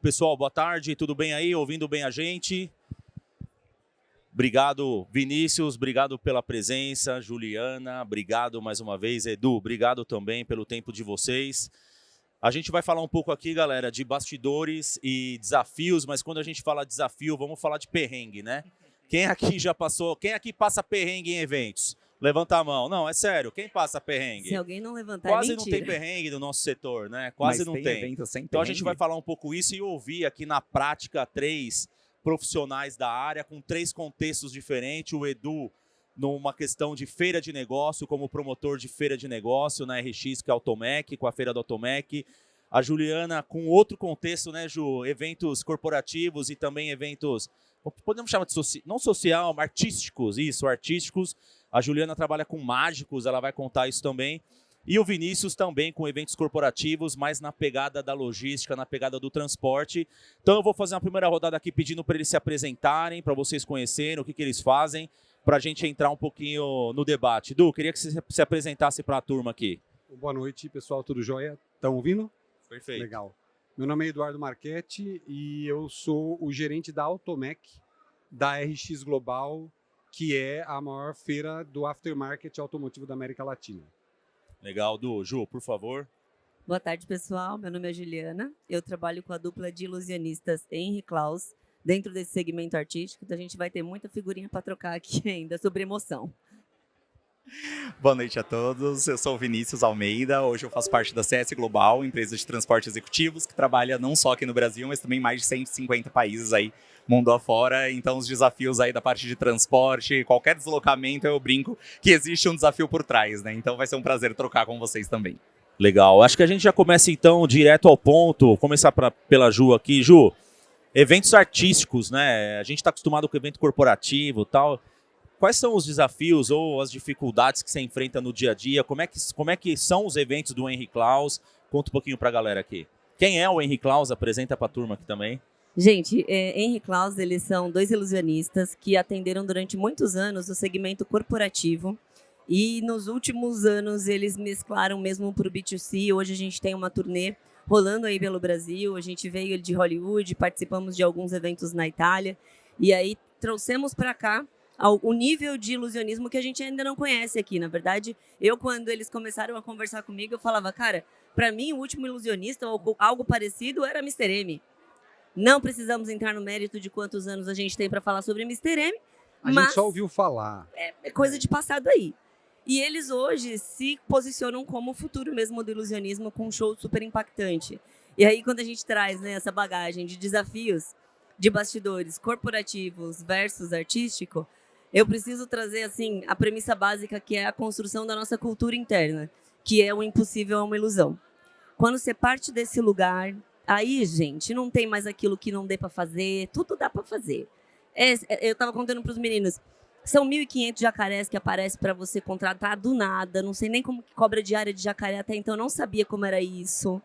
Pessoal, boa tarde, tudo bem aí? Ouvindo bem a gente? Obrigado, Vinícius, obrigado pela presença, Juliana, obrigado mais uma vez, Edu, obrigado também pelo tempo de vocês. A gente vai falar um pouco aqui, galera, de bastidores e desafios, mas quando a gente fala desafio, vamos falar de perrengue, né? Quem aqui já passou, quem aqui passa perrengue em eventos? Levanta a mão. Não, é sério, quem passa perrengue? Se alguém não levantar, Quase é não mentira. tem perrengue no nosso setor, né? Quase Mas não tem tem. evento sem Então a gente perrengue? vai falar um pouco isso e ouvir aqui na prática 3 profissionais da área com 3 contextos diferentes. O Edu numa questão de feira de negócio, como promotor de feira de negócio na RX, que é a Automec, com a feira da Automec. A Juliana com outro contexto, né, Ju? Eventos corporativos e também eventos, podemos chamar de não social, mas artísticos, isso, artísticos. A Juliana trabalha com mágicos, ela vai contar isso também. E o Vinícius também com eventos corporativos, mais na pegada da logística, na pegada do transporte. Então eu vou fazer uma primeira rodada aqui pedindo para eles se apresentarem, para vocês conhecerem o que eles fazem, para a gente entrar um pouquinho no debate. Du, queria que você se apresentasse para a turma aqui. Boa noite, pessoal, tudo jóia? Estão ouvindo? Perfeito. Legal. Meu nome é Eduardo Marchetti e eu sou o gerente da Automec, da RX Global, que é a maior feira do aftermarket automotivo da América Latina. Legal, Du. Ju, por favor. Boa tarde, pessoal. Meu nome é Juliana. Eu trabalho com a dupla de ilusionistas Henry Klaus, dentro desse segmento artístico. Então a gente vai ter muita figurinha para trocar aqui ainda sobre emoção. Boa noite a todos, eu sou o Vinícius Almeida, hoje eu faço parte da CS Global, empresa de transporte executivos, que trabalha não só aqui no Brasil, mas também em mais de 150 países aí, mundo afora. Então os desafios aí da parte de transporte, qualquer deslocamento, eu brinco que existe um desafio por trás, né? Então vai ser um prazer trocar com vocês também. Legal, acho que a gente já começa então direto ao ponto, vou começar pela Ju aqui. Ju, eventos artísticos, né? A gente está acostumado com evento corporativo e tal. Quais são os desafios ou as dificuldades que você enfrenta no dia a dia? Como é que são os eventos do Henry Klaus? Conta um pouquinho para a galera aqui. Quem é o Henry Klaus? Apresenta para a turma aqui também. Gente, Henry Klaus, eles são 2 ilusionistas que atenderam durante muitos anos o segmento corporativo. E nos últimos anos eles mesclaram mesmo para o B2C. Hoje a gente tem uma turnê rolando aí pelo Brasil. A gente veio de Hollywood, participamos de alguns eventos na Itália. E aí trouxemos para cá o nível de ilusionismo que a gente ainda não conhece aqui. Na verdade, quando eles começaram a conversar comigo, eu falava, cara, para mim o último ilusionista ou algo parecido era Mr. M. Não precisamos entrar no mérito de quantos anos a gente tem para falar sobre Mr. M, A gente só ouviu falar. É coisa de passado aí. E eles hoje se posicionam como o futuro mesmo do ilusionismo, com um show super impactante. E aí, quando a gente traz, né, essa bagagem de desafios de bastidores corporativos versus artístico, eu preciso trazer assim a premissa básica, que é a construção da nossa cultura interna, que é o impossível é uma ilusão. Quando você parte desse lugar, aí, gente, não tem mais aquilo que não dê para fazer, tudo dá para fazer. Eu estava contando para os meninos, são 1.500 jacarés que aparecem para você contratar do nada, não sei nem como que cobra diária de jacaré, até então eu não sabia como era isso.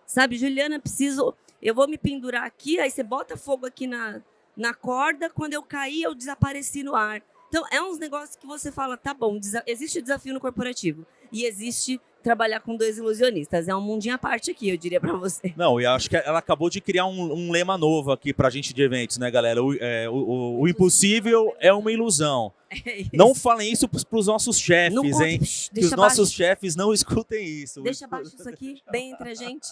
Sabe, Juliana, eu vou me pendurar aqui, aí você bota fogo aqui na corda, quando eu caí, eu desapareci no ar. Então, é uns negócios que você fala, tá bom, existe desafio no corporativo e existe trabalhar com 2 ilusionistas. É um mundinho à parte aqui, eu diria pra você. Não, e acho que ela acabou de criar um lema novo aqui pra gente de eventos, né, galera? O impossível é uma ilusão. Não falem isso pros nossos chefes, hein? Que os nossos chefes não escutem isso. Deixa abaixo isso aqui, bem entre a gente.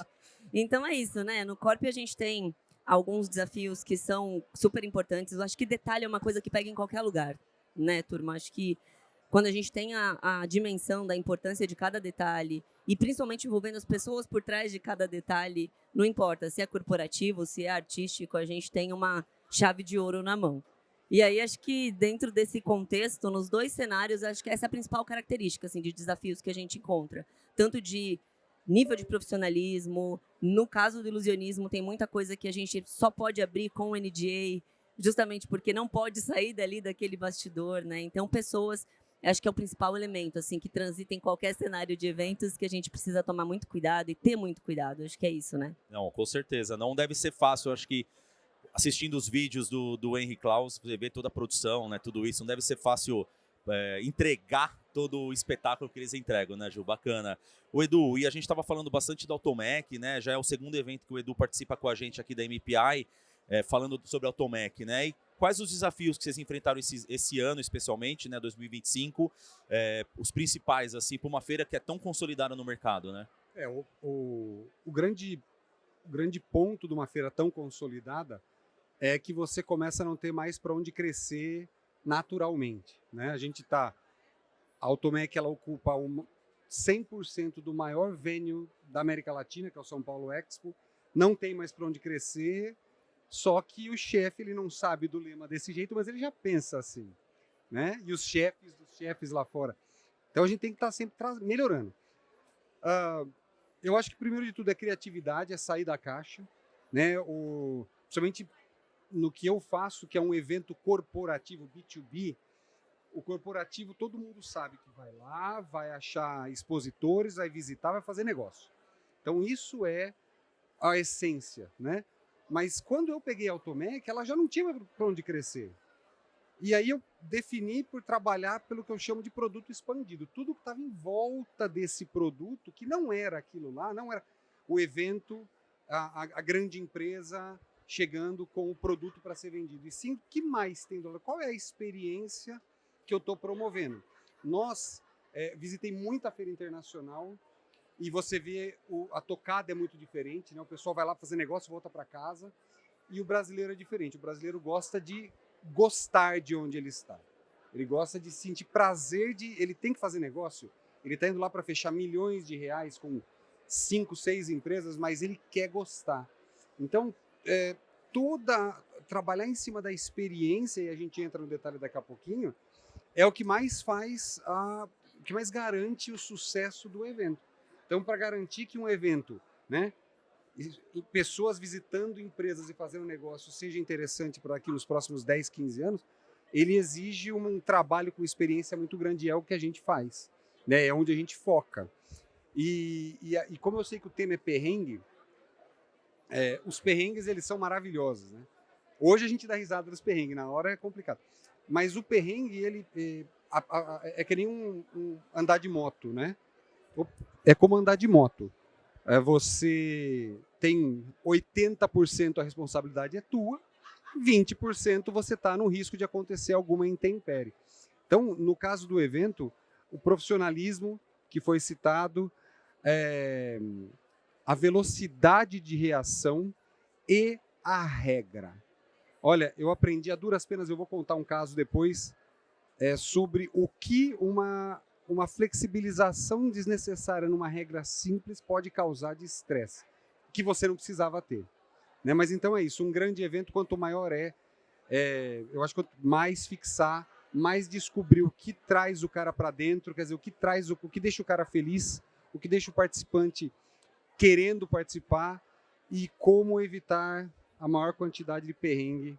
Então é isso, né? No Corp a gente tem alguns desafios que são super importantes. Eu acho que detalhe é uma coisa que pega em qualquer lugar, né, turma? Acho que quando a gente tem a dimensão da importância de cada detalhe e principalmente envolvendo as pessoas por trás de cada detalhe, não importa se é corporativo, se é artístico, a gente tem uma chave de ouro na mão. E aí acho que dentro desse contexto, nos 2 cenários, acho que essa é a principal característica assim, de desafios que a gente encontra. Tanto de nível de profissionalismo, no caso do ilusionismo, tem muita coisa que a gente só pode abrir com o NDA, justamente porque não pode sair dali daquele bastidor, né? Então, pessoas, acho que é o principal elemento, assim, que transita em qualquer cenário de eventos, que a gente precisa tomar muito cuidado e ter muito cuidado. Acho que é isso, né? Não, com certeza. Não deve ser fácil. Eu acho que assistindo os vídeos do Henry Klaus, você vê toda a produção, né? Tudo isso. Não deve ser fácil entregar todo o espetáculo que eles entregam, né, Ju? Bacana. O Edu, e a gente estava falando bastante da Automec, né? Já é o segundo evento que o Edu participa com a gente aqui da MPI, falando sobre a Automec, né? E quais os desafios que vocês enfrentaram esse ano, especialmente, né, 2025, os principais, assim, para uma feira que é tão consolidada no mercado, né? O grande ponto de uma feira tão consolidada é que você começa a não ter mais para onde crescer naturalmente, né? A Automec, ela ocupa 100% do maior venue da América Latina, que é o São Paulo Expo, não tem mais para onde crescer, só que o chefe, ele não sabe do lema desse jeito, mas ele já pensa assim, né? E os chefes dos chefes lá fora. Então a gente tem que estar sempre melhorando. Eu acho que primeiro de tudo é criatividade, é sair da caixa, né? Principalmente no que eu faço, que é um evento corporativo B2B, o corporativo todo mundo sabe que vai lá, vai achar expositores, vai visitar, vai fazer negócio. Então isso é a essência, né? Mas quando eu peguei a Automec, ela já não tinha para onde crescer. E aí eu defini por trabalhar pelo que eu chamo de produto expandido. Tudo que estava em volta desse produto, que não era aquilo lá, não era o evento, a grande empresa chegando com o produto para ser vendido. E sim, o que mais tem? Qual é a experiência que eu estou promovendo? Nós visitei muita feira internacional e você vê a tocada é muito diferente, né? O pessoal vai lá fazer negócio, volta para casa, e o brasileiro é diferente. O brasileiro gosta de gostar de onde ele está. Ele gosta de sentir prazer ele tem que fazer negócio. Ele está indo lá para fechar milhões de reais com 5, 6 empresas, mas ele quer gostar. Então, trabalhar em cima da experiência, e a gente entra no detalhe daqui a pouquinho, é o que mais o que mais garante o sucesso do evento. Então, para garantir que um evento, né, e pessoas visitando empresas e fazendo negócio seja interessante para aqui nos próximos 10, 15 anos, ele exige um trabalho com experiência muito grande, e é o que a gente faz, né? É onde a gente foca. E como eu sei que o tema é perrengue, os perrengues, eles são maravilhosos, né? Hoje a gente dá risada dos perrengues, na hora é complicado. Mas o perrengue, ele é que nem andar de moto, né? É como andar de moto. Você tem 80% a responsabilidade é tua, 20% você está no risco de acontecer alguma intempérie. Então, no caso do evento, o profissionalismo que foi citado, a velocidade de reação e a regra. Olha, eu aprendi a duras penas, eu vou contar um caso depois, sobre o que uma flexibilização desnecessária numa regra simples pode causar de estresse, que você não precisava ter, né? Mas então é isso, um grande evento, quanto maior eu acho que quanto mais fixar, mais descobrir o que traz o cara para dentro, quer dizer, o que deixa o cara feliz, o que deixa o participante querendo participar e como evitar a maior quantidade de perrengue,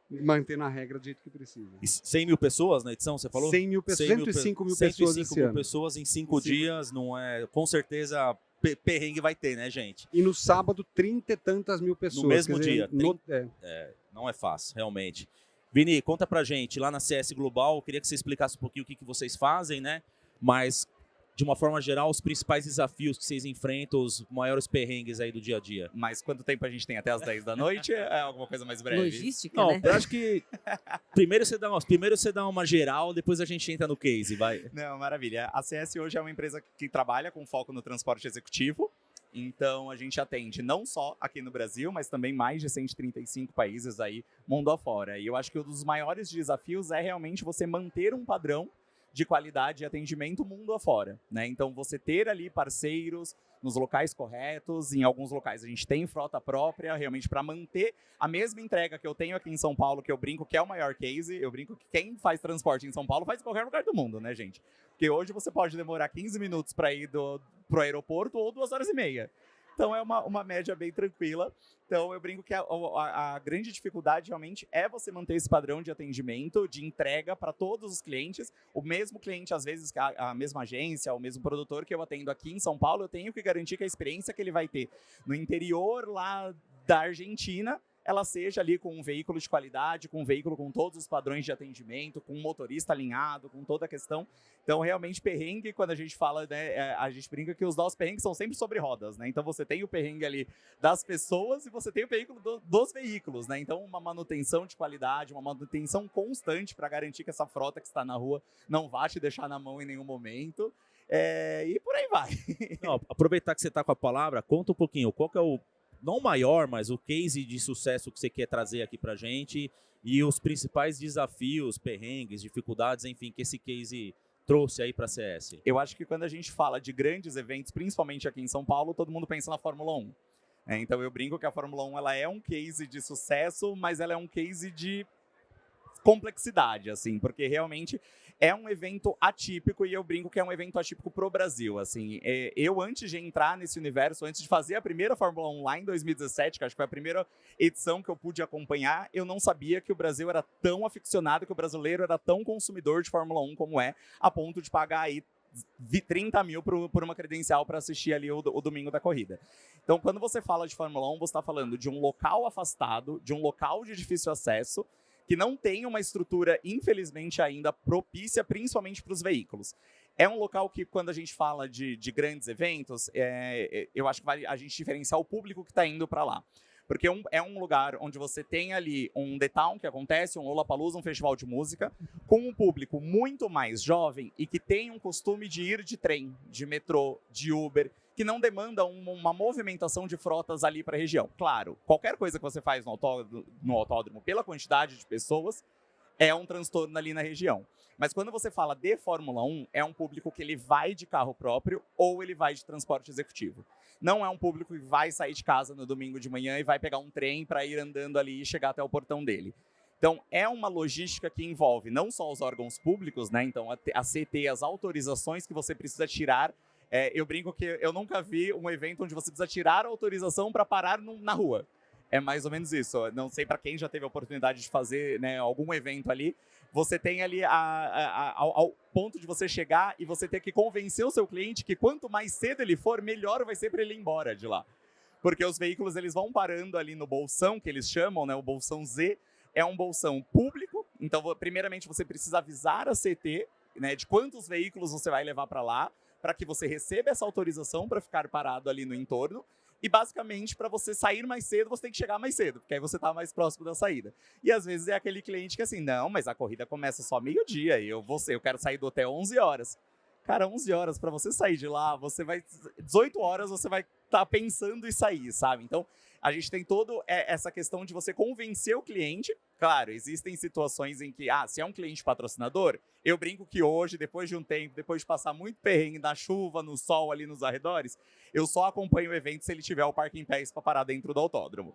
mantendo a regra do jeito que precisa. E 100 mil pessoas na edição, você falou? 100 mil pessoas, 105 mil pessoas esse 105 mil ano. pessoas em 5 dias, não é? Com certeza perrengue vai ter, né, gente? E no sábado, 30 e tantas mil pessoas. No mesmo dizer, dia. Não é fácil, realmente. Vini, conta pra gente, lá na CS Global, eu queria que você explicasse um pouquinho o que vocês fazem, né? Mas, de uma forma geral, os principais desafios que vocês enfrentam, os maiores perrengues aí do dia a dia. Mas quanto tempo a gente tem até as 10 da noite? É alguma coisa mais breve? Logística, Não, né? eu acho que primeiro você dá uma geral, depois a gente entra no case, vai. Não, maravilha. A CS hoje é uma empresa que trabalha com foco no transporte executivo. Então, a gente atende não só aqui no Brasil, mas também mais de 135 países aí, mundo afora. E eu acho que um dos maiores desafios é realmente você manter um padrão de qualidade e atendimento mundo afora, né? Então, você ter ali parceiros nos locais corretos, em alguns locais a gente tem frota própria, realmente para manter a mesma entrega que eu tenho aqui em São Paulo, que eu brinco que é o maior case, eu brinco que quem faz transporte em São Paulo faz em qualquer lugar do mundo, né, gente? Porque hoje você pode demorar 15 minutos para ir pro aeroporto ou 2 horas e meia. Então, é uma média bem tranquila. Então, eu brinco que a grande dificuldade realmente é você manter esse padrão de atendimento, de entrega para todos os clientes. O mesmo cliente, às vezes, a mesma agência, o mesmo produtor que eu atendo aqui em São Paulo, eu tenho que garantir que a experiência que ele vai ter no interior lá da Argentina ela seja ali com um veículo de qualidade, com um veículo com todos os padrões de atendimento, com um motorista alinhado, com toda a questão. Então, realmente, perrengue, quando a gente fala, né, a gente brinca que os nossos perrengues são sempre sobre rodas, né? Então, você tem o perrengue ali das pessoas e você tem o veículo dos veículos, né? Então, uma manutenção de qualidade, uma manutenção constante para garantir que essa frota que está na rua não vá te deixar na mão em nenhum momento. E por aí vai. Não, aproveitar que você está com a palavra, conta um pouquinho, qual que é o, não o maior, mas o case de sucesso que você quer trazer aqui pra gente e os principais desafios, perrengues, dificuldades, enfim, que esse case trouxe aí para a CS. Eu acho que quando a gente fala de grandes eventos, principalmente aqui em São Paulo, todo mundo pensa na Fórmula 1. Então eu brinco que a Fórmula 1 ela é um case de sucesso, mas ela é um case de complexidade, assim, porque realmente é um evento atípico e eu brinco que é um evento atípico pro Brasil, assim. Eu, antes de entrar nesse universo, antes de fazer a primeira Fórmula 1 lá em 2017, que acho que foi a primeira edição que eu pude acompanhar, eu não sabia que o Brasil era tão aficionado, que o brasileiro era tão consumidor de Fórmula 1 como é, a ponto de pagar aí 30 mil por uma credencial para assistir ali o domingo da corrida. Então, quando você fala de Fórmula 1, você está falando de um local afastado, de um local de difícil acesso, que não tem uma estrutura, infelizmente, ainda propícia, principalmente para os veículos. É um local que, quando a gente fala de grandes eventos, eu acho que vale a gente diferenciar o público que está indo para lá. Porque é um lugar onde você tem ali um The Town, que acontece, um Lollapalooza, um festival de música, com um público muito mais jovem e que tem um costume de ir de trem, de metrô, de Uber, que não demanda uma movimentação de frotas ali para a região. Claro, qualquer coisa que você faz no autódromo pela quantidade de pessoas é um transtorno ali na região. Mas quando você fala de Fórmula 1, é um público que ele vai de carro próprio ou ele vai de transporte executivo. Não é um público que vai sair de casa no domingo de manhã e vai pegar um trem para ir andando ali e chegar até o portão dele. Então, é uma logística que envolve não só os órgãos públicos, né? Então, a CT, as autorizações que você precisa tirar. Eu brinco que eu nunca vi um evento onde você precisa tirar a autorização para parar na rua. É mais ou menos isso. Eu não sei para quem já teve a oportunidade de fazer, né, algum evento ali. Você tem ali ao ponto de você chegar e você ter que convencer o seu cliente que quanto mais cedo ele for, melhor vai ser para ele ir embora de lá. Porque os veículos eles vão parando ali no bolsão, que eles chamam, né, o bolsão Z. É um bolsão público. Então, primeiramente, você precisa avisar a CT, né, de quantos veículos você vai levar para lá, para que você receba essa autorização para ficar parado ali no entorno. E, basicamente, para você sair mais cedo, você tem que chegar mais cedo, porque aí você está mais próximo da saída. E, às vezes, é aquele cliente que, assim, não, mas a corrida começa só meio-dia, eu quero sair do hotel 11 horas. Cara, 11 horas, para você sair de lá, 18 horas você vai estar pensando em sair, sabe? Então, a gente tem toda essa questão de você convencer o cliente. Claro, existem situações em que, se é um cliente patrocinador, eu brinco que hoje, depois de um tempo, depois de passar muito perrengue na chuva, no sol ali nos arredores, eu só acompanho o evento se ele tiver o parking pass para parar dentro do autódromo.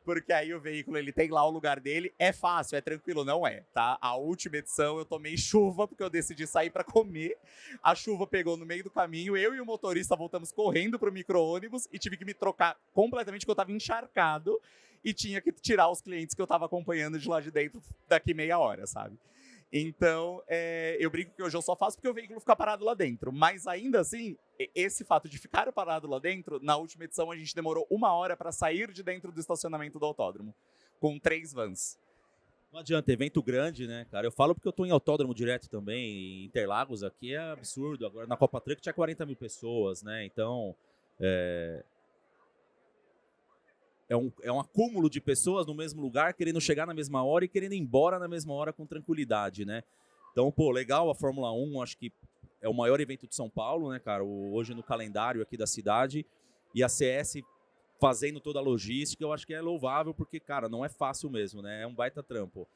Porque aí o veículo ele tem lá o lugar dele, é fácil, é tranquilo, não é, tá? A última edição eu tomei chuva porque eu decidi sair para comer, a chuva pegou no meio do caminho, eu e o motorista voltamos correndo pro micro-ônibus e tive que me trocar completamente porque eu tava encharcado e tinha que tirar os clientes que eu tava acompanhando de lá de dentro daqui meia hora, sabe? Então, eu brinco que hoje eu só faço porque o veículo fica parado lá dentro. Mas ainda assim, esse fato de ficar parado lá dentro, na última edição a gente demorou 1 hora para sair de dentro do estacionamento do autódromo, com 3 vans. Não adianta, evento grande, né, cara? Eu falo porque eu tô em autódromo direto também, em Interlagos, aqui é absurdo. Agora, na Copa Truck tinha 40 mil pessoas, né? Então, é um acúmulo de pessoas no mesmo lugar, querendo chegar na mesma hora e querendo ir embora na mesma hora com tranquilidade, né? Então, pô, legal a Fórmula 1, acho que é o maior evento de São Paulo, né, cara? Hoje no calendário aqui da cidade. E a CS fazendo toda a logística, eu acho que é louvável, porque, cara, não é fácil mesmo, né? É um baita trampo.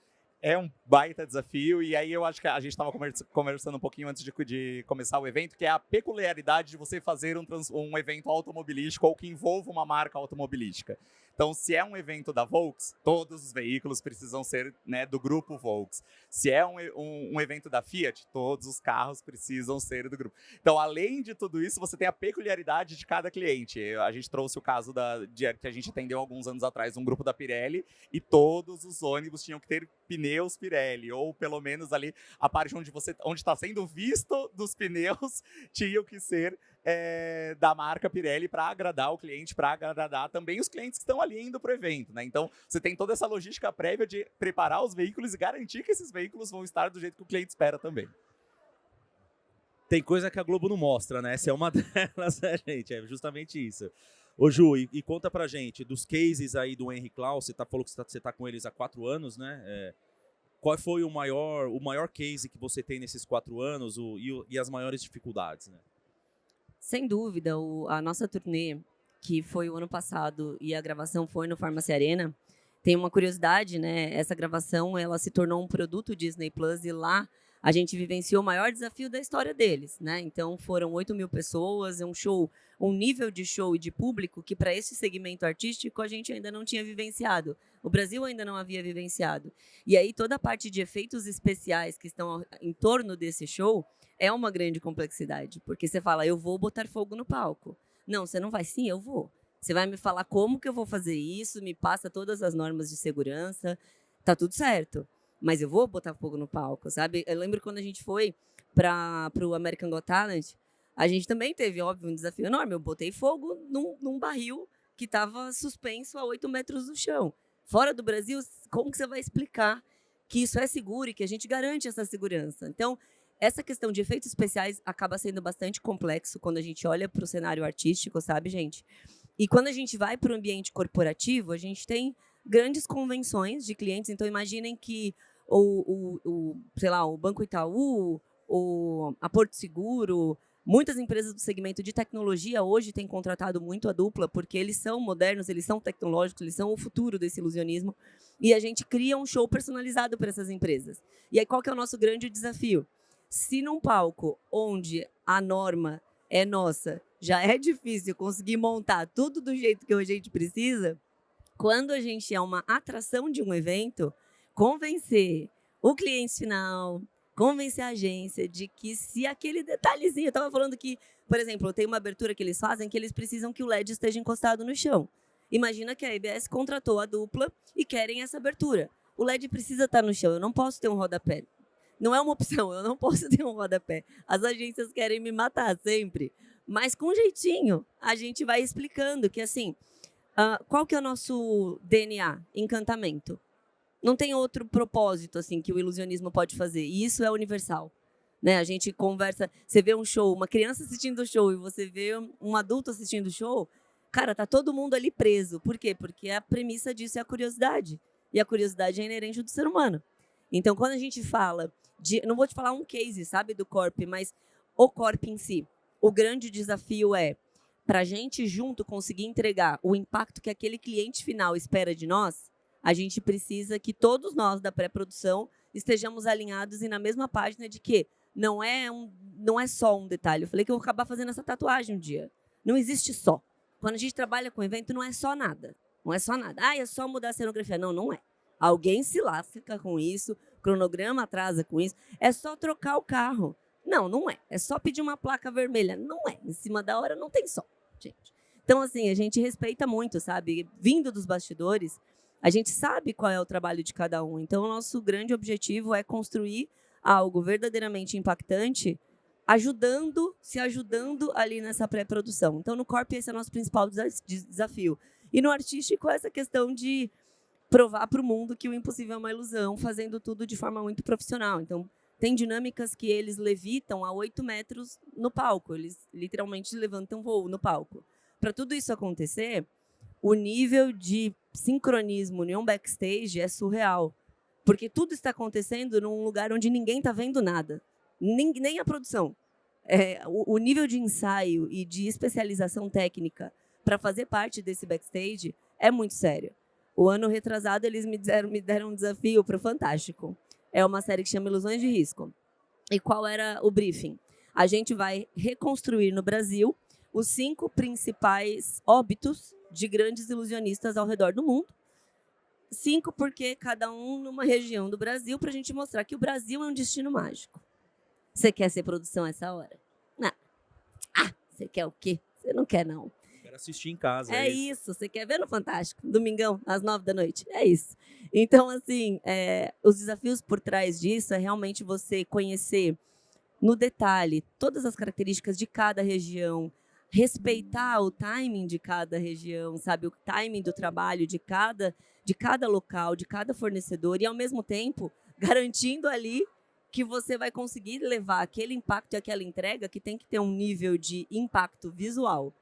É um baita desafio, e aí eu acho que a gente estava conversando um pouquinho antes de começar o evento, que é a peculiaridade de você fazer um evento automobilístico ou que envolva uma marca automobilística. Então, se é um evento da Volks, todos os veículos precisam ser, né, do grupo Volks. Se é um evento da Fiat, todos os carros precisam ser do grupo. Então, além de tudo isso, você tem a peculiaridade de cada cliente. A gente trouxe o caso que a gente atendeu alguns anos atrás, um grupo da Pirelli, e todos os ônibus tinham que ter pneus Pirelli, ou pelo menos ali a parte onde está sendo visto dos pneus tinham que ser da marca Pirelli para agradar o cliente, para agradar também os clientes que estão ali indo para o evento, né? Então, você tem toda essa logística prévia de preparar os veículos e garantir que esses veículos vão estar do jeito que o cliente espera também. Tem coisa que a Globo não mostra, né? Essa é uma delas, né, gente? É justamente isso. Ô Ju, e conta pra gente, dos cases aí do Henry Claus, falou que você tá com eles há 4 anos, né? Qual foi o maior case que você tem nesses 4 anos e as maiores dificuldades, né? Sem dúvida, a nossa turnê, que foi o ano passado e a gravação foi no Pharmacy Arena, tem uma curiosidade, né? Essa gravação, ela se tornou um produto Disney Plus e lá a gente vivenciou o maior desafio da história deles, né? Então foram 8.000 pessoas, um nível de show e de público que para esse segmento artístico a gente ainda não tinha vivenciado. O Brasil ainda não havia vivenciado. E aí toda a parte de efeitos especiais que estão em torno desse show é uma grande complexidade, porque você fala, eu vou botar fogo no palco. Não, você não vai? Sim, eu vou. Você vai me falar como que eu vou fazer isso, me passa todas as normas de segurança, tá tudo certo. Mas eu vou botar fogo no palco, sabe? Eu lembro quando a gente foi para o American Got Talent, a gente também teve, óbvio, um desafio enorme. Eu botei fogo num barril que estava suspenso a 8 metros do chão. Fora do Brasil, como que você vai explicar que isso é seguro e que a gente garante essa segurança? Então, essa questão de efeitos especiais acaba sendo bastante complexo quando a gente olha para o cenário artístico, sabe, gente? E quando a gente vai para o ambiente corporativo, a gente tem grandes convenções de clientes. Então, imaginem que sei lá, o Banco Itaú, a Porto Seguro, muitas empresas do segmento de tecnologia hoje têm contratado muito a Dupla, porque eles são modernos, eles são tecnológicos, eles são o futuro desse ilusionismo. E a gente cria um show personalizado para essas empresas. E aí, qual que é o nosso grande desafio? Se num palco onde a norma é nossa, já é difícil conseguir montar tudo do jeito que a gente precisa, quando a gente é uma atração de um evento, convencer o cliente final, convencer a agência de que se aquele detalhezinho... Eu estava falando que, por exemplo, tem uma abertura que eles fazem que eles precisam que o LED esteja encostado no chão. Imagina que a ABS contratou a Dupla e querem essa abertura. O LED precisa estar no chão, eu não posso ter um rodapé. Não é uma opção, eu não posso ter um rodapé. As agências querem me matar sempre. Mas com jeitinho, a gente vai explicando que, assim, qual que é o nosso DNA? Encantamento. Não tem outro propósito assim que o ilusionismo pode fazer. E isso é universal. Né? A gente conversa, você vê um show, uma criança assistindo o show e você vê um adulto assistindo o show, cara, tá todo mundo ali preso. Por quê? Porque a premissa disso é a curiosidade. E a curiosidade é inerente do ser humano. Então, quando a gente fala não vou te falar um case, sabe, do Corp, mas o Corp em si. O grande desafio é, para a gente junto conseguir entregar o impacto que aquele cliente final espera de nós, a gente precisa que todos nós da pré-produção estejamos alinhados e na mesma página de que não é só um detalhe. Eu falei que eu vou acabar fazendo essa tatuagem um dia. Não existe só. Quando a gente trabalha com evento, não é só nada. Não é só nada. É só mudar a cenografia. Não, não é. Alguém se lasca com isso, o cronograma atrasa com isso. É só trocar o carro. Não, não é. É só pedir uma placa vermelha. Não é. Em cima da hora não tem só, gente. Então, assim, a gente respeita muito, sabe? Vindo dos bastidores, a gente sabe qual é o trabalho de cada um. Então, o nosso grande objetivo é construir algo verdadeiramente impactante, se ajudando ali nessa pré-produção. Então, no Corp, esse é o nosso principal desafio. E no artístico, essa questão de provar para o mundo que o impossível é uma ilusão, fazendo tudo de forma muito profissional. Então, tem dinâmicas que eles levitam a 8 metros no palco. Eles literalmente levantam voo no palco. Para tudo isso acontecer, o nível de sincronismo em um backstage é surreal. Porque tudo está acontecendo num lugar onde ninguém está vendo nada. Nem a produção. O nível de ensaio e de especialização técnica para fazer parte desse backstage é muito sério. O ano retrasado, eles me deram um desafio para o Fantástico. É uma série que chama Ilusões de Risco. E qual era o briefing? A gente vai reconstruir no Brasil os 5 principais óbitos de grandes ilusionistas ao redor do mundo. 5 porque cada um numa região do Brasil, para a gente mostrar que o Brasil é um destino mágico. Você quer ser produção essa hora? Não. Você quer o quê? Você não quer, não. Quero assistir em casa. É isso. Você quer ver no Fantástico? Domingão, às 9 da noite. É isso. Então, assim, os desafios por trás disso é realmente você conhecer no detalhe, todas as características de cada região, respeitar o timing de cada região, sabe, o timing do trabalho de cada local, de cada fornecedor e ao mesmo tempo garantindo ali que você vai conseguir levar aquele impacto e aquela entrega que tem que ter um nível de impacto visual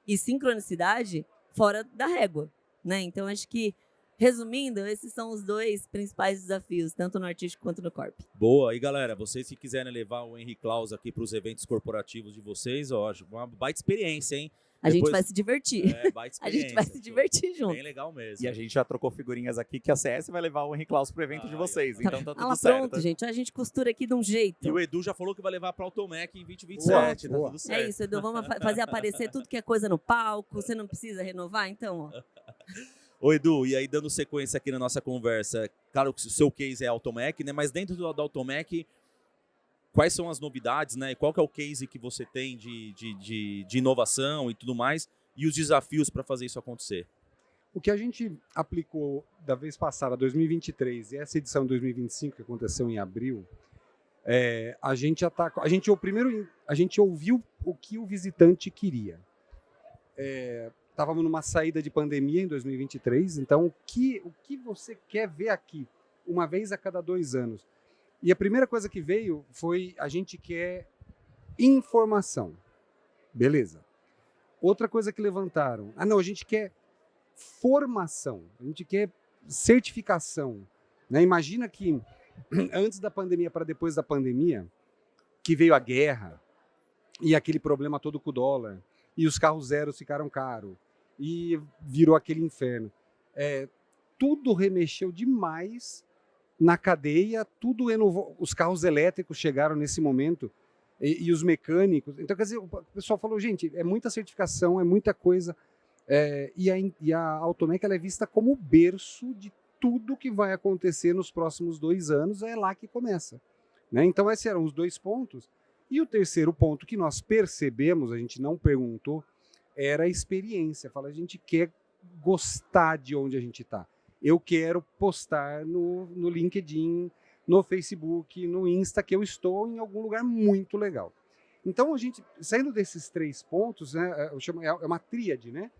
e sincronicidade fora da régua, né? Então acho que, resumindo, esses são os dois principais desafios, tanto no artístico quanto no corp. Boa. E galera, vocês que quiserem levar o Henri Claus aqui para os eventos corporativos de vocês, ó, uma baita experiência, hein? A gente Depois- vai se divertir. Baita A gente vai experiência. se divertir junto. Bem legal mesmo. E a gente já trocou figurinhas aqui que a CS vai levar o Henri Claus pro evento de vocês. Então tá Ah tudo lá, certo. pronto, gente. A gente costura aqui de um jeito. E o Edu já falou que vai levar para Automec em 2027, tá Boa. tudo certo. É isso, Edu. Vamos fazer aparecer tudo que é coisa no palco. Você não precisa renovar, então, ó. Ô Edu, e aí dando sequência aqui na nossa conversa, claro que o seu case é Automec, né? Mas dentro da Automec, quais são as novidades, né? E qual que é o case que você tem de inovação e tudo mais, e os desafios para fazer isso acontecer? O que a gente aplicou da vez passada, 2023, e essa edição 2025, que aconteceu em abril, a gente ouviu o que o visitante queria. Estávamos numa saída de pandemia em 2023, então o que você quer ver aqui, uma vez a cada 2 anos? E a primeira coisa que veio foi: a gente quer informação. Beleza. Outra coisa que levantaram: a gente quer formação, a gente quer certificação, né? Imagina que antes da pandemia para depois da pandemia, que veio a guerra e aquele problema todo com o dólar, e os carros zeros ficaram caros, e virou aquele inferno. Tudo remexeu demais na cadeia, tudo renovou. Os carros elétricos chegaram nesse momento, e os mecânicos. Então, quer dizer, o pessoal falou: gente, é muita certificação, é muita coisa. E a Automec, ela é vista como o berço de tudo que vai acontecer nos próximos 2 anos, é lá que começa, né? Então, esses eram os 2 pontos. E o terceiro ponto que nós percebemos, a gente não perguntou, era a experiência. Fala: a gente quer gostar de onde a gente está. Eu quero postar no LinkedIn, no Facebook, no Insta, que eu estou em algum lugar muito legal. Então, a gente, saindo desses 3 pontos, né, é uma tríade, né?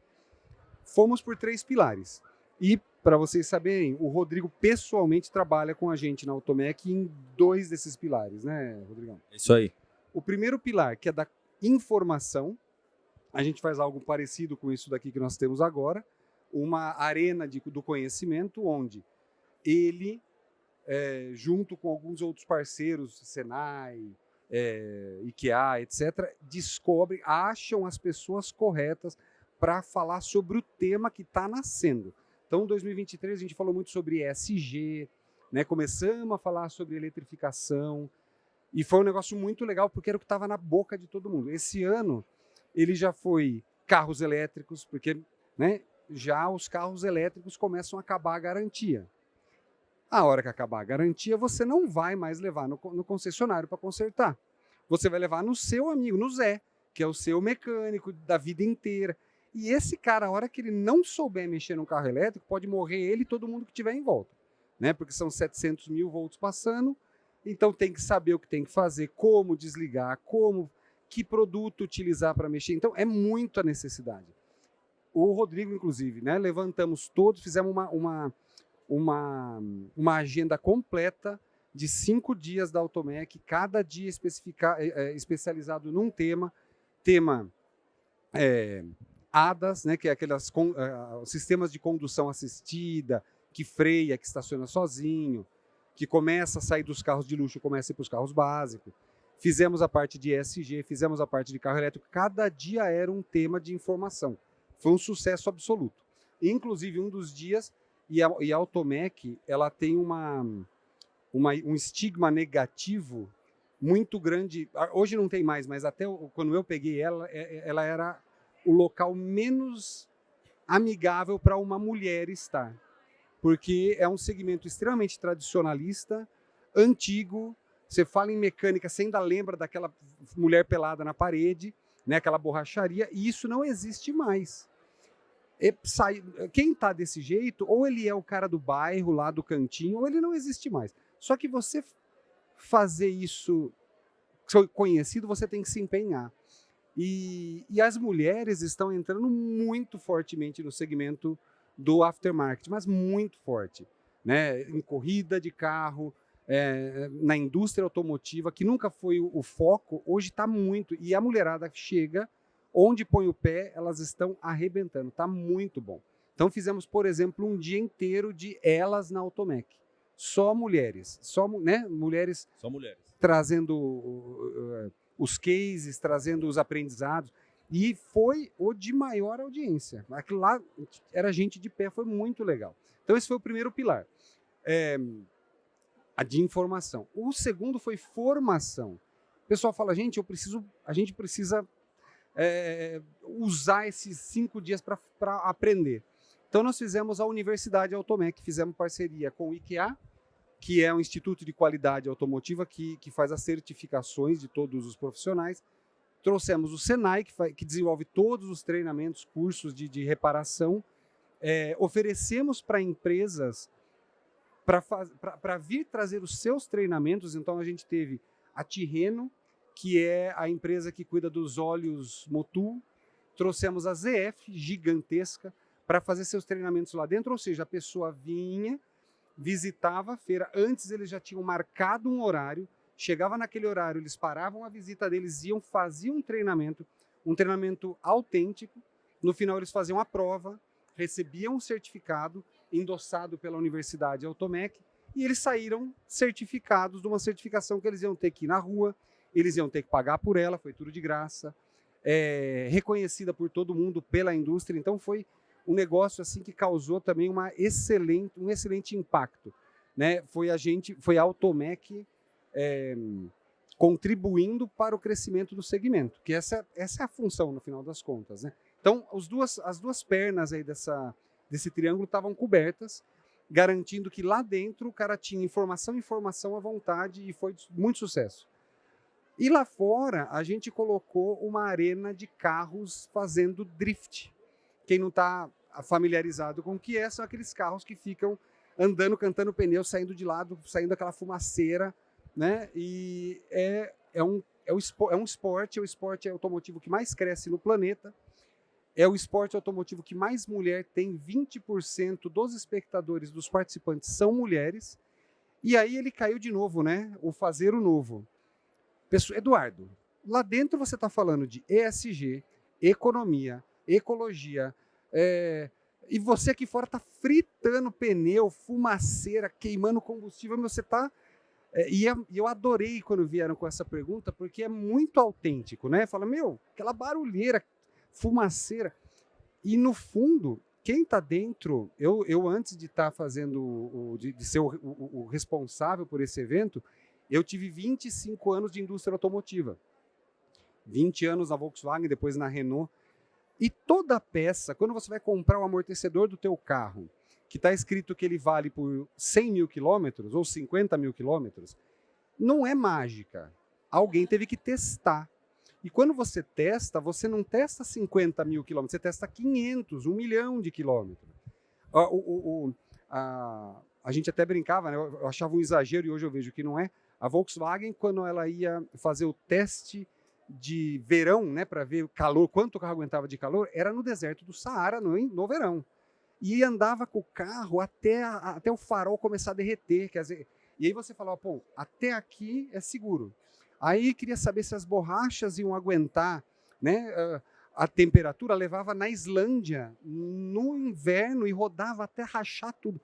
Fomos por 3 pilares. E, para vocês saberem, o Rodrigo pessoalmente trabalha com a gente na Automec em 2 desses pilares, né, Rodrigão? É isso aí. O primeiro pilar, que é da informação, a gente faz algo parecido com isso daqui que nós temos agora, uma arena do conhecimento, onde ele, junto com alguns outros parceiros, Senai, IKEA, etc., acham as pessoas corretas para falar sobre o tema que está nascendo. Então, em 2023, a gente falou muito sobre ESG, né? Começamos a falar sobre eletrificação, e foi um negócio muito legal, porque era o que estava na boca de todo mundo. Esse ano, ele já foi carros elétricos, porque, né, já os carros elétricos começam a acabar a garantia. A hora que acabar a garantia, você não vai mais levar no concessionário para consertar. Você vai levar no seu amigo, no Zé, que é o seu mecânico da vida inteira. E esse cara, a hora que ele não souber mexer num carro elétrico, pode morrer ele e todo mundo que estiver em volta, né? Porque são 700 mil volts passando, então tem que saber o que tem que fazer, como desligar, que produto utilizar para mexer. Então, é muita necessidade. O Rodrigo, inclusive, né? Levantamos todos, fizemos uma agenda completa de 5 dias da Automec, cada dia especializado num tema ADAS, né, que é aqueles sistemas de condução assistida, que freia, que estaciona sozinho, que começa a sair dos carros de luxo, começa a ir para os carros básicos. Fizemos a parte de ESG, fizemos a parte de carro elétrico, cada dia era um tema de informação. Foi um sucesso absoluto. Inclusive, um dos dias, e a Automec, ela tem um estigma negativo muito grande. Hoje não tem mais, mas até quando eu peguei ela era o local menos amigável para uma mulher estar. Porque é um segmento extremamente tradicionalista, antigo. Você fala em mecânica, você ainda lembra daquela mulher pelada na parede, né, aquela borracharia, e isso não existe mais. Quem está desse jeito, ou ele é o cara do bairro, lá do cantinho, ou ele não existe mais. Só que você fazer isso ser conhecido, você tem que se empenhar. E as mulheres estão entrando muito fortemente no segmento do aftermarket, mas muito forte, né? Em corrida de carro, na indústria automotiva, que nunca foi o foco, hoje está muito. E a mulherada chega, onde põe o pé, elas estão arrebentando. Está muito bom. Então fizemos, por exemplo, um dia inteiro de elas na Automec. Só mulheres, né? Mulheres Só mulheres. trazendo os cases, trazendo os aprendizados. E foi o de maior audiência. Aquilo lá era gente de pé, foi muito legal. Então esse foi o primeiro pilar. A de informação. O segundo foi formação. O pessoal fala, a gente precisa usar esses 5 dias para aprender. Então nós fizemos a Universidade Automec, fizemos parceria com o IKEA, que é um instituto de qualidade automotiva que faz as certificações de todos os profissionais. Trouxemos o Senai, que desenvolve todos os treinamentos, cursos de reparação. Oferecemos para empresas para vir trazer os seus treinamentos. Então a gente teve a Tirreno, que é a empresa que cuida dos óleos Motul. Trouxemos a ZF, gigantesca, para fazer seus treinamentos lá dentro. Ou seja, a pessoa vinha, visitava a feira. Antes eles já tinham marcado um horário. Chegava naquele horário, eles paravam a visita deles, faziam um treinamento autêntico. No final eles faziam a prova, recebiam um certificado endossado pela Universidade Automec e eles saíram certificados de uma certificação que eles iam ter que ir na rua, eles iam ter que pagar por ela, foi tudo de graça, reconhecida por todo mundo, pela indústria. Então foi um negócio assim que causou também um excelente impacto, né? Foi a Automec contribuindo para o crescimento do segmento, que essa é a função no final das contas, né? Então as duas pernas aí desse triângulo estavam cobertas, garantindo que lá dentro o cara tinha informação à vontade, e foi muito sucesso. E lá fora a gente colocou uma arena de carros fazendo drift. Quem não está familiarizado com o que são aqueles carros que ficam andando, cantando pneu, saindo de lado, saindo aquela fumaceira, né? E é um esporte, é o esporte automotivo que mais cresce no planeta, é o esporte automotivo que mais mulher tem. 20% dos espectadores, dos participantes, são mulheres. E aí ele caiu de novo, né? O fazer o novo. Eduardo, lá dentro você está falando de ESG, economia, ecologia, e você aqui fora está fritando pneu, fumaceira, queimando combustível, você está... E eu adorei quando vieram com essa pergunta, porque é muito autêntico, né? Fala, aquela barulheira, fumaceira. E no fundo, quem está dentro, eu antes de estar fazendo, de ser o responsável por esse evento, eu tive 25 anos de indústria automotiva. 20 anos na Volkswagen, depois na Renault. E toda peça, quando você vai comprar o amortecedor do teu carro, que está escrito que ele vale por 100 mil quilômetros ou 50 mil quilômetros, não é mágica. Alguém teve que testar. E quando você testa, você não testa 50 mil quilômetros, você testa 500, 1 milhão de quilômetros. A gente até brincava, né? Eu achava um exagero e hoje eu vejo que não é. A Volkswagen, quando ela ia fazer o teste de verão, né, para ver o calor, quanto o carro aguentava de calor, era no deserto do Saara, no verão. E andava com o carro até o farol começar a derreter. Quer dizer, e aí você falava, até aqui é seguro. Aí queria saber se as borrachas iam aguentar, né, a temperatura. Levava na Islândia, no inverno, e rodava até rachar tudo.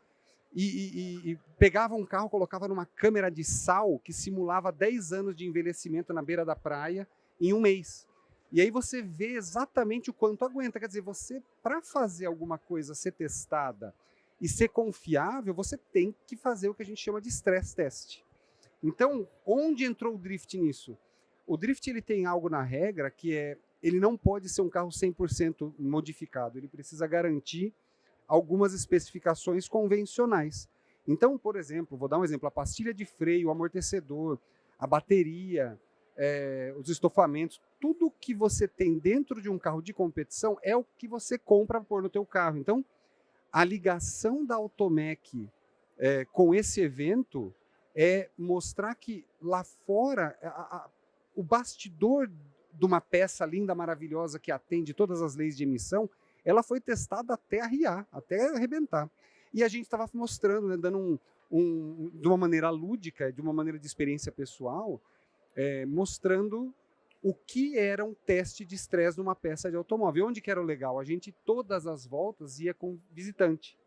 E pegava um carro, colocava numa câmera de sal que simulava 10 anos de envelhecimento na beira da praia em um mês. E aí você vê exatamente o quanto aguenta. Quer dizer, você, para fazer alguma coisa ser testada e ser confiável, você tem que fazer o que a gente chama de stress test. Então, onde entrou o drift nisso? O drift ele tem algo na regra que ele não pode ser um carro 100% modificado. Ele precisa garantir algumas especificações convencionais. Então, por exemplo, vou dar um exemplo, a pastilha de freio, o amortecedor, a bateria, os estofamentos, tudo que você tem dentro de um carro de competição é o que você compra para pôr no teu carro. Então, a ligação da Automec com esse evento é mostrar que lá fora o bastidor de uma peça linda, maravilhosa, que atende todas as leis de emissão, ela foi testada até arriar, até arrebentar. E a gente estava mostrando, né, dando de uma maneira lúdica, de uma maneira de experiência pessoal, mostrando o que era um teste de estresse numa peça de automóvel. Onde que era o legal? A gente, todas as voltas, ia com visitante.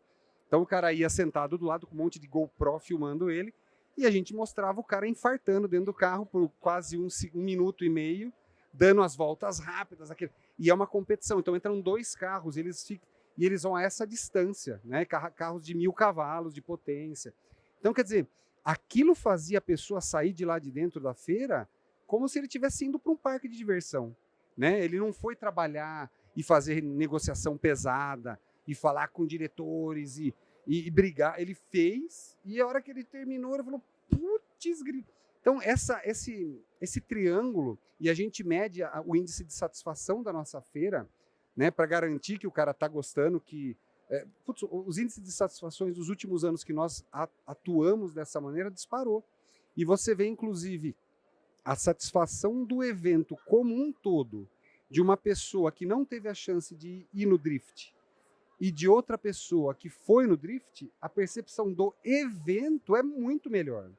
Então o cara ia sentado do lado com um monte de GoPro filmando ele, e a gente mostrava o cara infartando dentro do carro por quase um minuto e meio, dando as voltas rápidas. E é uma competição. Então entram 2 carros, e eles vão a essa distância, né? Carros de 1000 cavalos de potência. Então, quer dizer, aquilo fazia a pessoa sair de lá de dentro da feira como se ele estivesse indo para um parque de diversão, né? Ele não foi trabalhar e fazer negociação pesada e falar com diretores e brigar. Ele fez, e a hora que ele terminou, ele falou, putz, grito. Então, esse triângulo, e a gente mede o índice de satisfação da nossa feira, né, para garantir que o cara está gostando, que os índices de satisfações dos últimos anos que nós atuamos dessa maneira disparou. E você vê, inclusive, a satisfação do evento como um todo, de uma pessoa que não teve a chance de ir no drift e de outra pessoa que foi no drift, a percepção do evento é muito melhor.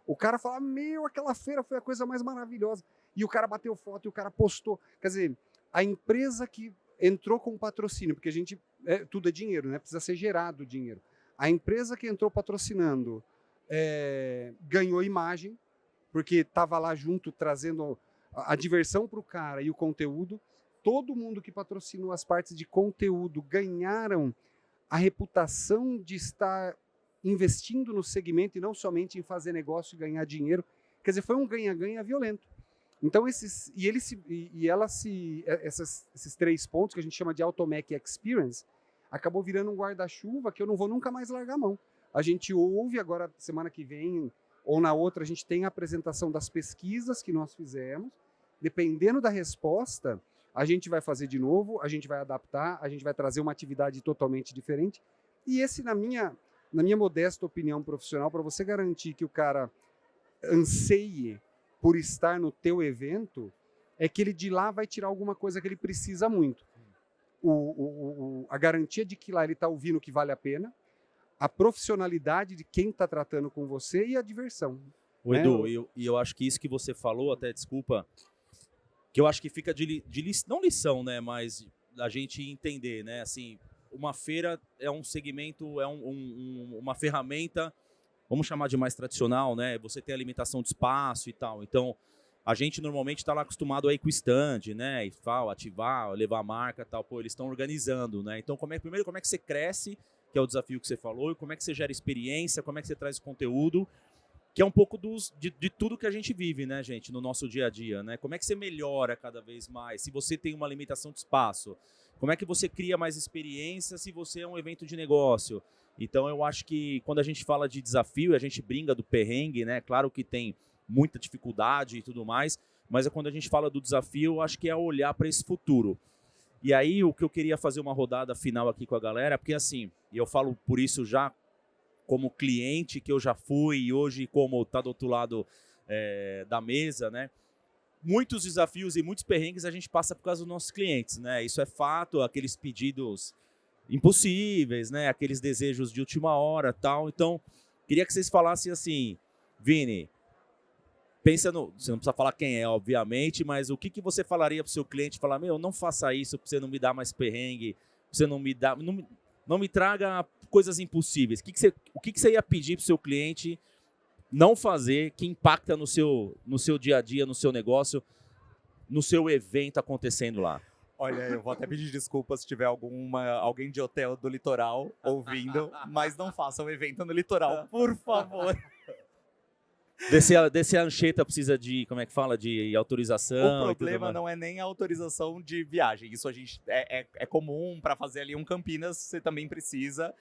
O cara fala, aquela feira foi a coisa mais maravilhosa. E o cara bateu foto e o cara postou. Quer dizer, a empresa que entrou com patrocínio, porque a gente, tudo é dinheiro, né? Precisa ser gerado dinheiro. A empresa que entrou patrocinando ganhou imagem, porque estava lá junto trazendo a diversão para o cara e o conteúdo. Todo mundo que patrocinou as partes de conteúdo ganharam a reputação de estar investindo no segmento e não somente em fazer negócio e ganhar dinheiro. Quer dizer, foi um ganha-ganha violento. Então, esses 3 pontos que a gente chama de Automec Experience, acabou virando um guarda-chuva que eu não vou nunca mais largar a mão. A gente ouve agora, semana que vem, ou na outra, a gente tem a apresentação das pesquisas que nós fizemos. Dependendo da resposta, a gente vai fazer de novo, a gente vai adaptar, a gente vai trazer uma atividade totalmente diferente. E esse, na minha modesta opinião profissional, para você garantir que o cara anseie por estar no teu evento, é que ele de lá vai tirar alguma coisa que ele precisa muito. A garantia de que lá ele está ouvindo o que vale a pena, a profissionalidade de quem está tratando com você e a diversão. O Edu, eu acho que isso que você falou, até desculpa, que eu acho que fica não lição, né, mas a gente entender, né, assim, uma feira é um segmento, é uma ferramenta, vamos chamar de mais tradicional, né, você tem a limitação de espaço e tal, então a gente normalmente está lá acostumado a ir com o stand, né, e ativar, levar a marca e tal, pô, eles estão organizando, né, então primeiro como é que você cresce, que é o desafio que você falou, e como é que você gera experiência, como é que você traz conteúdo, que é um pouco de tudo que a gente vive, né, gente, no nosso dia a dia, né? Como é que você melhora cada vez mais? Se você tem uma limitação de espaço, como é que você cria mais experiência se você é um evento de negócio? Então, eu acho que quando a gente fala de desafio, a gente brinca do perrengue, né? Claro que tem muita dificuldade e tudo mais, mas quando a gente fala do desafio, eu acho que é olhar para esse futuro. E aí, o que eu queria fazer uma rodada final aqui com a galera, porque assim, e eu falo por isso já como cliente que eu já fui e hoje como está do outro lado da mesa, né? Muitos desafios e muitos perrengues a gente passa por causa dos nossos clientes, né? Isso é fato, aqueles pedidos impossíveis, né? Aqueles desejos de última hora, tal. Então, queria que vocês falassem assim, Vini, pensa você não precisa falar quem é, obviamente, mas o que você falaria para o seu cliente? Falar, não faça isso para você não me dar mais perrengue, para você não me traga coisas impossíveis. O que você ia pedir para o seu cliente não fazer que impacta no seu dia a dia, no seu negócio, no seu evento acontecendo lá? Olha, eu vou até pedir desculpas se tiver alguém de hotel do litoral ouvindo, mas não faça um evento no litoral, por favor. Descer a Anchieta precisa de, como é que fala, de autorização. O problema não é nem a autorização de viagem. Isso a gente é comum para fazer ali um Campinas, você também precisa.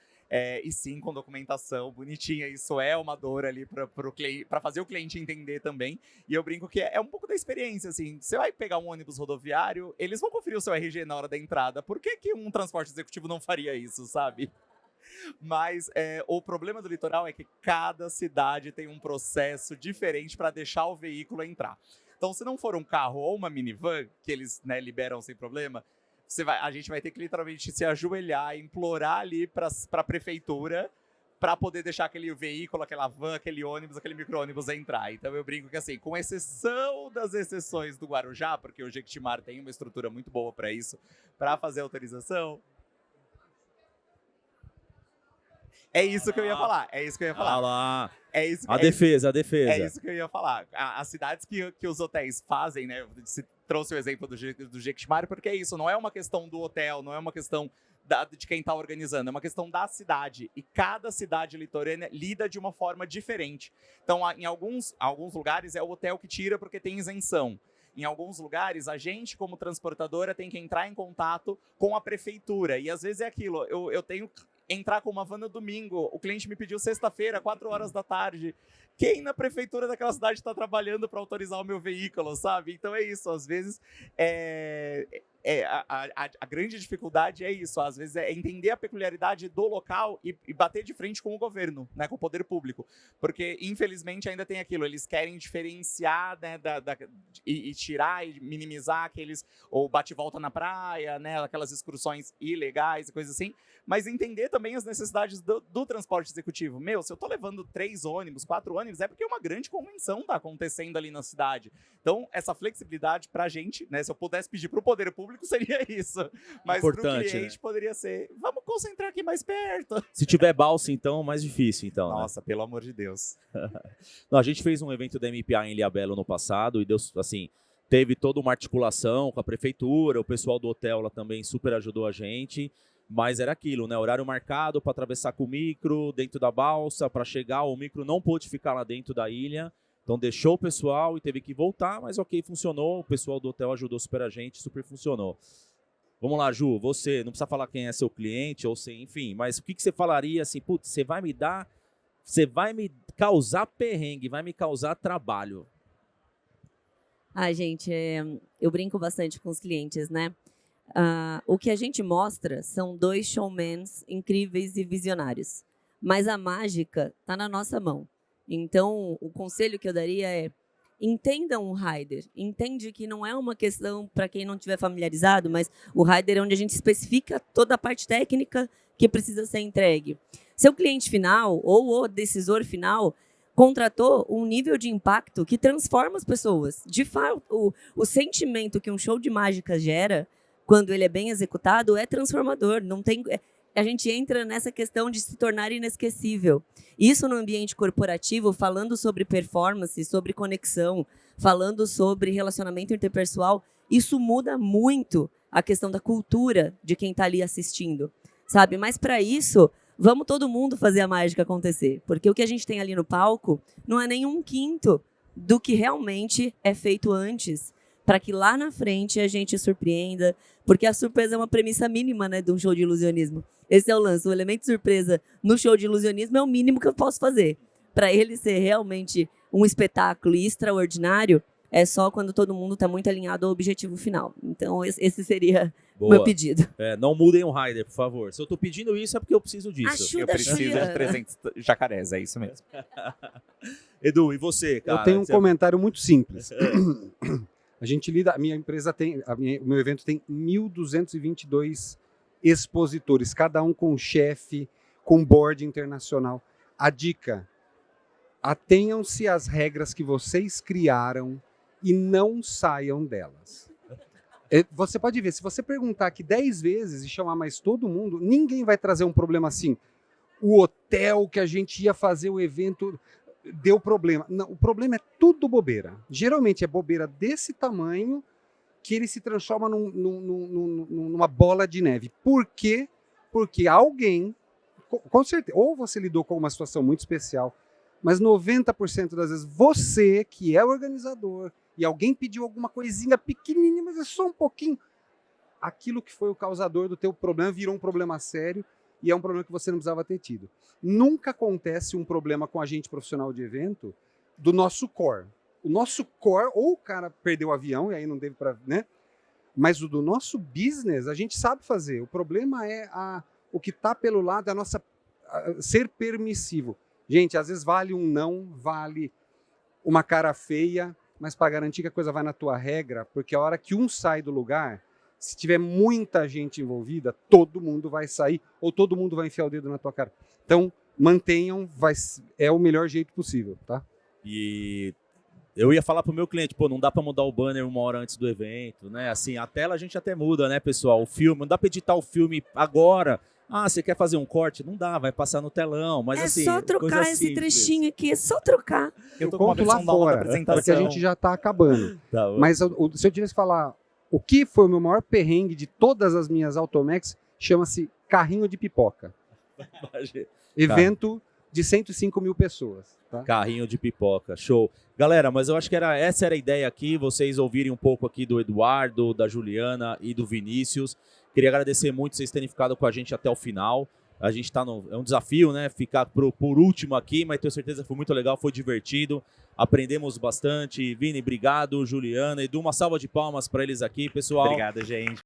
E sim, com documentação bonitinha. Isso é uma dor ali para fazer o cliente entender também. E eu brinco que é um pouco da experiência, assim. Você vai pegar um ônibus rodoviário, eles vão conferir o seu RG na hora da entrada. Por que um transporte executivo não faria isso, sabe? Mas o problema do litoral é que cada cidade tem um processo diferente para deixar o veículo entrar. Então, se não for um carro ou uma minivan, que eles, né, liberam sem problema, a gente vai ter que literalmente se ajoelhar, implorar ali para a prefeitura para poder deixar aquele veículo, aquela van, aquele ônibus, aquele micro-ônibus entrar. Então eu brinco que assim, com exceção das exceções do Guarujá, porque o Jequitimar tem uma estrutura muito boa para isso, para fazer autorização. É isso que eu ia falar, é isso que eu ia falar. Lá. É isso, A defesa. É isso que eu ia falar. As cidades que os hotéis fazem, né? Se trouxe o exemplo do Jequitimar, porque é isso, não é uma questão do hotel, não é uma questão de quem está organizando, é uma questão da cidade. E cada cidade litorânea lida de uma forma diferente. Então, em alguns lugares é o hotel que tira porque tem isenção. Em alguns lugares, a gente, como transportadora, tem que entrar em contato com a prefeitura. E às vezes é aquilo, eu tenho que entrar com uma van no domingo, o cliente me pediu sexta-feira, 4 horas da tarde. Quem na prefeitura daquela cidade está trabalhando para autorizar o meu veículo, sabe? Então é isso, às vezes a grande dificuldade é isso, às vezes é entender a peculiaridade do local e bater de frente com o governo, né, com o poder público, porque infelizmente ainda tem aquilo, eles querem diferenciar, né, e tirar e minimizar aqueles, ou bate-volta na praia, né, aquelas excursões ilegais e coisas assim, mas entender também as necessidades do transporte executivo. Meu, se eu tô levando 3 ônibus, 4 ônibus, é porque uma grande convenção tá acontecendo ali na cidade. Então, essa flexibilidade pra gente, né, se eu pudesse pedir pro poder público, seria isso. Mas pro cliente, né, poderia ser, vamos concentrar aqui mais perto. Se tiver balsa, então, mais difícil, então. Nossa, né? Pelo amor de Deus. Não, a gente fez um evento da MPA em Ilhabela no passado e deu, assim, teve toda uma articulação com a prefeitura, o pessoal do hotel lá também super ajudou a gente. Mas era aquilo, né? Horário marcado para atravessar com o micro, dentro da balsa, para chegar, o micro não pôde ficar lá dentro da ilha. Então deixou o pessoal e teve que voltar, mas ok, funcionou. O pessoal do hotel ajudou super a gente, super funcionou. Vamos lá, Ju, você, não precisa falar quem é seu cliente, ou sei, enfim, mas o que você falaria assim, putz, você vai me causar perrengue, vai me causar trabalho. Gente, eu brinco bastante com os clientes, né? O que a gente mostra são 2 showmans incríveis e visionários. Mas a mágica está na nossa mão. Então, o conselho que eu daria é: entendam o rider. Entende que não é uma questão para quem não estiver familiarizado, mas o rider é onde a gente especifica toda a parte técnica que precisa ser entregue. Seu cliente final ou o decisor final contratou um nível de impacto que transforma as pessoas. De fato, o sentimento que um show de mágica gera, quando ele é bem executado, é transformador. Não tem, a gente entra nessa questão de se tornar inesquecível. Isso no ambiente corporativo, falando sobre performance, sobre conexão, falando sobre relacionamento interpessoal, isso muda muito a questão da cultura de quem está ali assistindo, sabe? Mas para isso, vamos todo mundo fazer a mágica acontecer, porque o que a gente tem ali no palco não é nem 1/5 do que realmente é feito antes, para que lá na frente a gente surpreenda, porque a surpresa é uma premissa mínima, né, de um show de ilusionismo. Esse é o lance, o elemento surpresa no show de ilusionismo é o mínimo que eu posso fazer. Para ele ser realmente um espetáculo extraordinário, é só quando todo mundo está muito alinhado ao objetivo final. Então esse seria o meu pedido. Não mudem o rider, por favor. Se eu estou pedindo isso é porque eu preciso disso. Eu preciso de 300 jacarés, é isso mesmo. Edu, e você, cara? Eu tenho um comentário muito simples. A gente lida, a minha empresa tem, o meu evento tem 1.222 expositores, cada um com chefe, com board internacional. A dica: atenham-se às regras que vocês criaram e não saiam delas. Você pode ver, se você perguntar aqui 10 vezes e chamar mais todo mundo, ninguém vai trazer um problema assim. O hotel que a gente ia fazer o evento deu problema. Não, o problema é tudo bobeira. Geralmente é bobeira desse tamanho que ele se transforma numa bola de neve. Por quê? Porque alguém, com certeza, ou você lidou com uma situação muito especial, mas 90% das vezes você, que é o organizador, e alguém pediu alguma coisinha pequenininha, mas é só um pouquinho, aquilo que foi o causador do teu problema virou um problema sério, e é um problema que você não precisava ter tido. Nunca acontece um problema com a gente profissional de evento do nosso core. O nosso core, ou o cara perdeu o avião, e aí não teve para, né? Mas o do nosso business, a gente sabe fazer. O problema é o que está pelo lado da nossa ser permissivo. Gente, às vezes vale um não, vale uma cara feia, mas para garantir que a coisa vai na tua regra, porque a hora que um sai do lugar, se tiver muita gente envolvida, todo mundo vai sair ou todo mundo vai enfiar o dedo na tua cara. Então, mantenham, é o melhor jeito possível, tá? E eu ia falar pro meu cliente, pô, não dá para mudar o banner 1 hora antes do evento, né? Assim, a tela a gente até muda, né, pessoal? O filme, não dá para editar o filme agora. Ah, você quer fazer um corte? Não dá, vai passar no telão, mas assim... só trocar esse trechinho aqui, é só trocar. Eu tô com uma conto lá versão nova da fora, apresentação. porque a gente já está acabando. Tá bom. Mas se eu tivesse que falar o que foi o meu maior perrengue de todas as minhas Automax, chama-se carrinho de pipoca. Evento de 105 mil pessoas. Tá? Carrinho de pipoca, show. Galera, mas eu acho que essa era a ideia aqui, vocês ouvirem um pouco aqui do Eduardo, da Juliana e do Vinícius. Queria agradecer muito vocês terem ficado com a gente até o final. A gente tá é um desafio, né? Ficar por último aqui, mas tenho certeza que foi muito legal, foi divertido. Aprendemos bastante. Vini, obrigado. Juliana, Edu, uma salva de palmas para eles aqui, pessoal. Obrigado, gente.